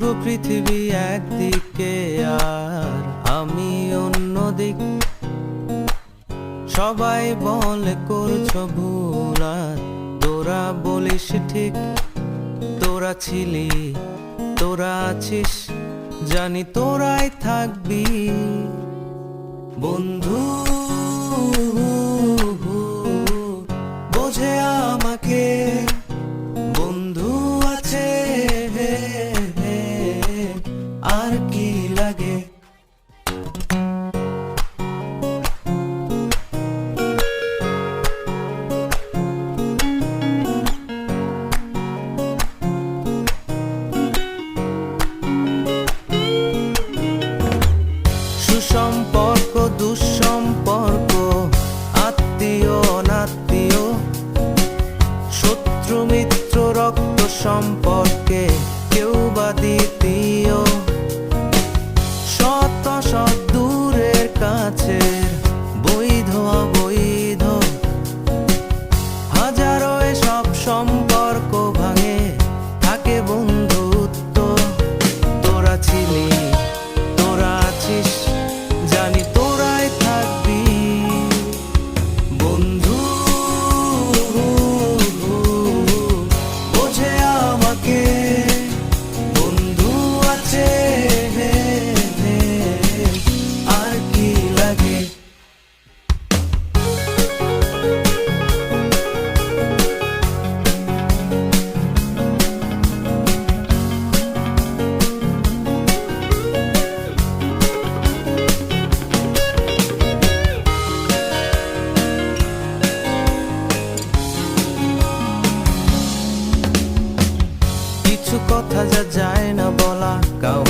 পুরো পৃথিবী একদিকে আর আমি অন্যদিক। সবাই বলে করছো ভুল আর তোরা বলিস ঠিক। তোরা ছিলি, তোরা আছিস, জানি তোরাই থাকবি বন্ধু। বোঝে আমাকে বন্ধু আছে, আর কি লাগে। সুসম্পর্ক দুঃসম্পর্ক, আত্মীয় অনাত্মীয়, শত্রু মিত্র রক্ত সম্পর্কে কেউ বা দ্বিতীয়। সৎ অসৎ দূরের কাছের, বৈধ অবৈধ, হাজারো এসব সম্পর্ক ভাঙে, থাকে বন্ধুত্ব। তোরা ছিলি, তোরা আছিস, জানি তোরাই থাকবি বন্ধু। বোঝে আমাকে বন্ধু আছে, আর কি লাগে। কিছু কথা যা যায় না বলা, কাউ